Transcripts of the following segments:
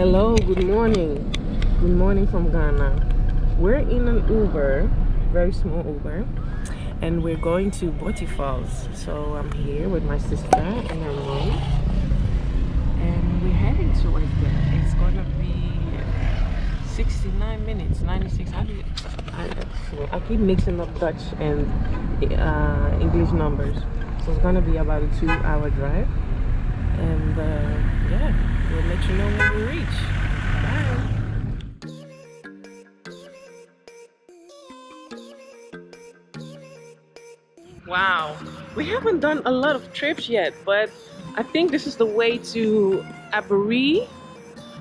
Hello, good morning. Good morning from Ghana. We're in an Uber, very small Uber, and we're going to Boti Falls. So I'm here with my sister and her mom, and we're heading towards there. It's gonna be 69 minutes, 96. I keep mixing up Dutch and English numbers. So it's gonna be about a 2-hour drive. And yeah, we'll let you know when we reach. Bye. Wow, we haven't done a lot of trips yet, but I think this is the way to Aburi.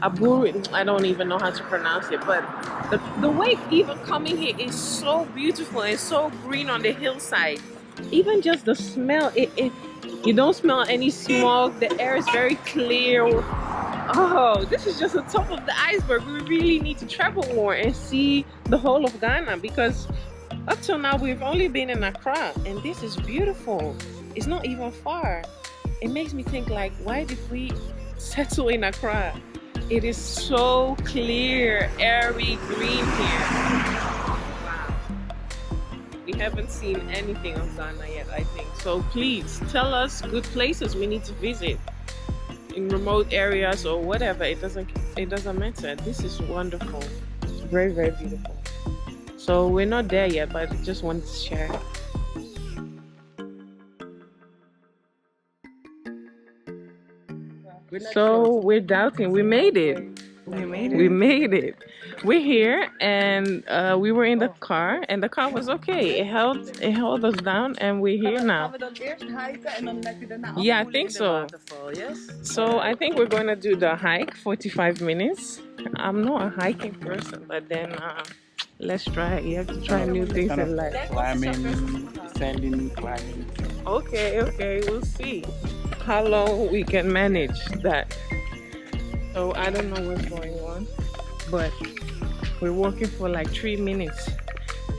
I don't even know how to pronounce it, but the way even coming here is so beautiful and so green on the hillside. Even just the smell, you don't smell any smoke. The air is very clear. Oh, this is just the top of the iceberg. We really need to travel more and see the whole of Ghana, because up till now we've only been in Accra, and this is beautiful. It's not even far. It makes me think, like, why did we settle in Accra? It is so clear, airy, green here. Wow. We haven't seen anything of Ghana yet, I think. So please tell us good places we need to visit in remote areas or whatever. It doesn't matter. This is wonderful. It's very, very beautiful. So we're not there yet, but I just wanted to share. So we're doubting. We made it. We made it. We're here, and we were in the car, and the car was okay. It held us down, and we're here now. Yeah, I think so. So I think we're gonna do the hike, 45 minutes. I'm not a hiking person, but then let's try it. You have to try new things in life. Climbing, descending, climbing. Okay, we'll see how long we can manage that. So I don't know what's going on, but we're walking for like 3 minutes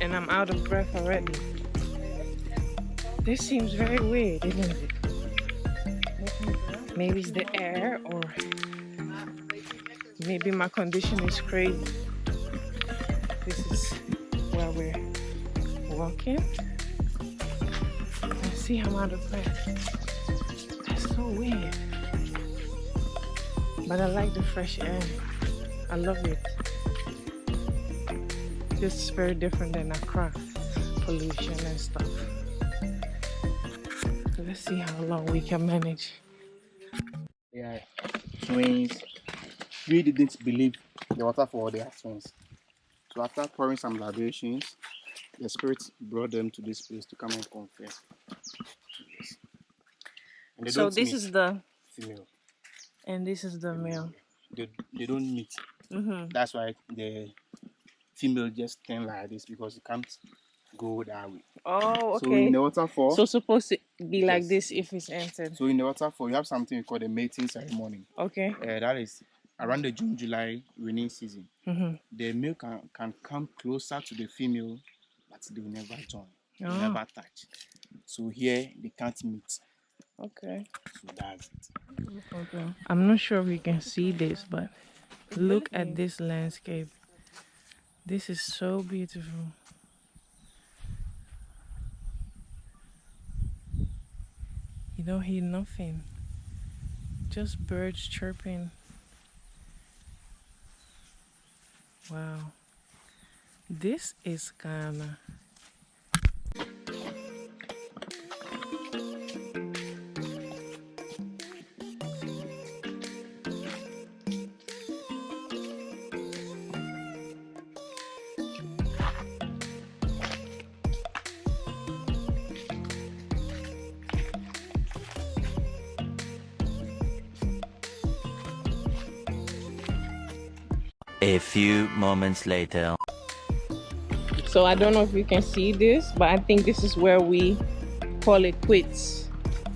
and I'm out of breath already. This seems very weird, isn't it? Maybe it's the air, or maybe my condition is crazy. This is where we're walking. Let's see, I'm out of breath. That's so weird. But I like the fresh air. I love it. This is very different than Accra. Pollution and stuff. So let's see how long we can manage. Yeah, twins. We didn't believe the waterfall, they are twins. So after pouring some libations, the spirit brought them to this place to come and confess. Yes. And they So don't this meet is the female. and this is the male. They don't meet. That's why the female just stand like this, because it can't go that way. Oh, okay. So in the waterfall, so supposed to be like yes, this if it's entered. So in the waterfall, you have something we call the mating ceremony. Okay. That is around the June-July rainy season. The male can come closer to the female, but they will never join. They will never touch. So here they can't meet. Okay. So that's it. Okay. I'm not sure if you can see this, but look at this landscape. This is so beautiful. You don't hear nothing. Just birds chirping. Wow. This is Ghana. A few moments later. So I don't know if you can see this, but I think this is where we call it quits.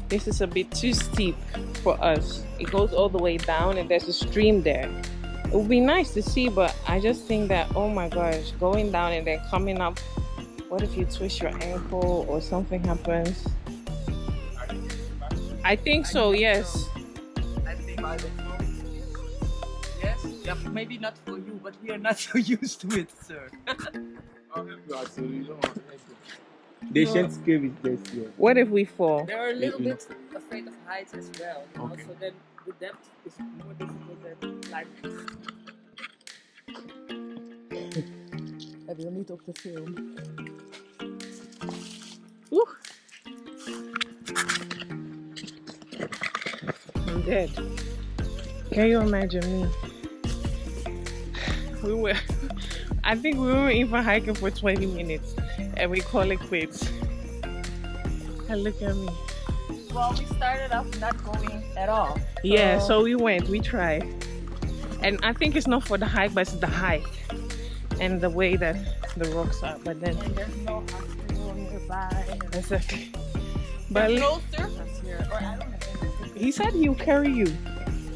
This is a bit too steep for us. It goes all the way down and there's a stream there. It would be nice to see, but I just think that, oh my gosh, going down and then coming up, what if you twist your ankle or something happens? I think so, yes. I think by the yes. Yeah, maybe not for you, but we are not so used to it, sir. I'll help you out, so you don't want to help you. The ancient cave is just here. What if we fall? They're a little You know. bit afraid of heights as well. You know? Okay. So then the depth is more difficult than climbing. Heb je niet op de film? Whew. I'm dead. Can you imagine me? We were, I think we were even hiking for 20 minutes and we call it quits. And look at me. Well, we started off not going at all. Yeah, so we went, we tried. And I think it's not for the hike, but it's the height and the way that the rocks are. But then, And there's no hospital nearby. exactly. There's But no surface here. Or I don't know. he said he'll carry you.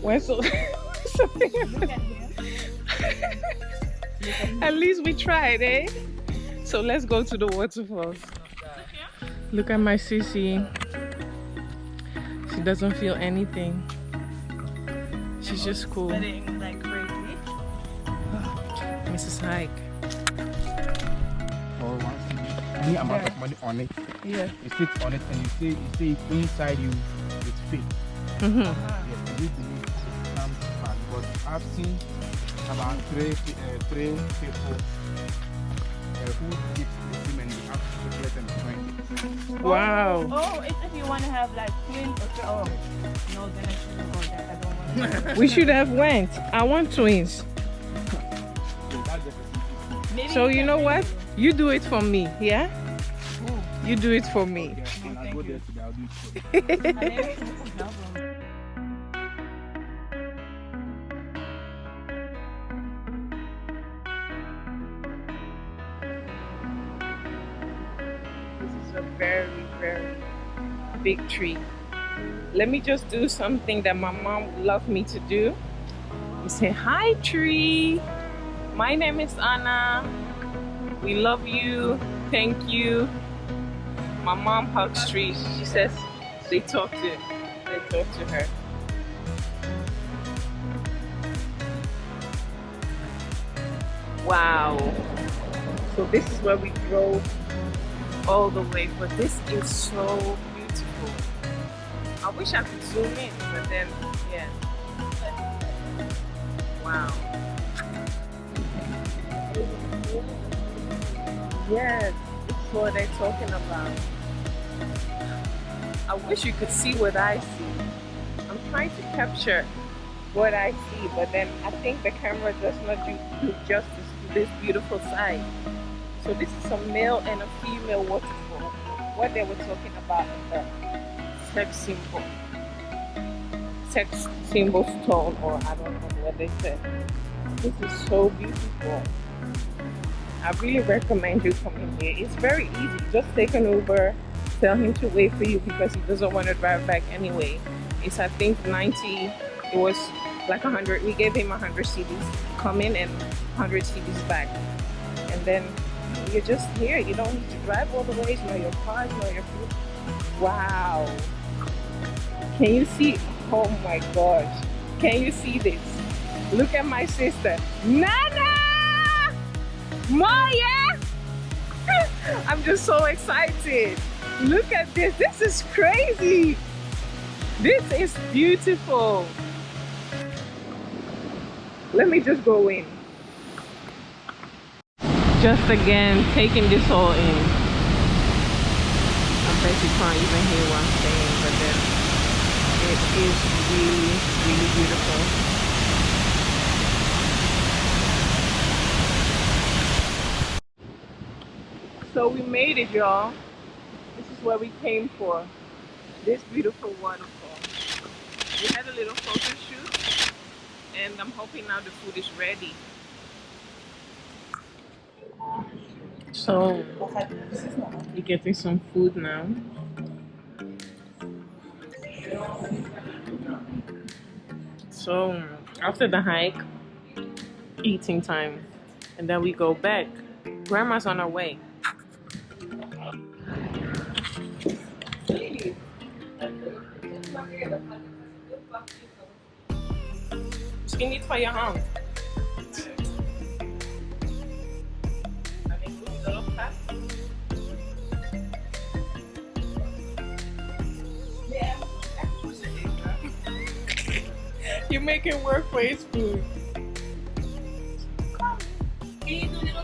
When so, something. Look at him. At least we tried, eh? So let's go to the waterfalls. Look at my sissy. She doesn't feel anything. She's just cool. Sweating like crazy. Mrs. Hike. Or once any amount of money on it, Yeah. you sit on it and you say inside you it's fake. Mm-hmm. Yes, and you believe it comes back. But I've seen about three people who did the same and they have chocolate and drink. Wow. Oh, it's if you want to have like twins or oh. No, then I shouldn't go there. I don't want to. We should have went. I want twins. So that's the facility. Maybe So you can know bring what? You do it for me, yeah? Ooh. You do it for me. Okay, when I thank go you. there today, I'll do it for you. I never took a album. This is a very, very big tree. Let me just do something that my mom would love me to do. You say, hi tree. My name is Anna. We love you. Thank you. My mom hugs trees. She says they talk to her. Wow. So this is where we drove all the way, but this is so beautiful. I wish I could zoom in, but then, yeah. Wow. Yes, it's what they're talking about. I wish you could see what I see. I'm trying to capture what I see, but then I think the camera does not do justice to this beautiful sight. So this is a male and a female waterfall. What they were talking about in the sex symbol stone, or I don't know what they said. This is so beautiful. I really recommend you coming here. It's very easy. Just take an Uber, tell him to wait for you because he doesn't want to drive back anyway. It's I think 90. It was like 100. We gave him 100 CDs coming and 100 CDs back, and then you're just here. You don't need to drive all the way. You know your cars, you know your food. Wow. Can you see? Oh my gosh. Can you see this? Look at my sister. Nana! Maya! I'm just so excited. Look at this. This is crazy. This is beautiful. Let me just go in. Just again, taking this all in. I bet you can't even hear what I'm saying, but then it is really, really beautiful. So we made it, y'all. This is where we came for. This beautiful waterfall. We had a little photo shoot, and I'm hoping now the food is ready. So we're getting some food now. So after the hike, eating time, and then we go back. Grandma's on her way. Misschien niet van je hand. You make it work for his food. Can you do little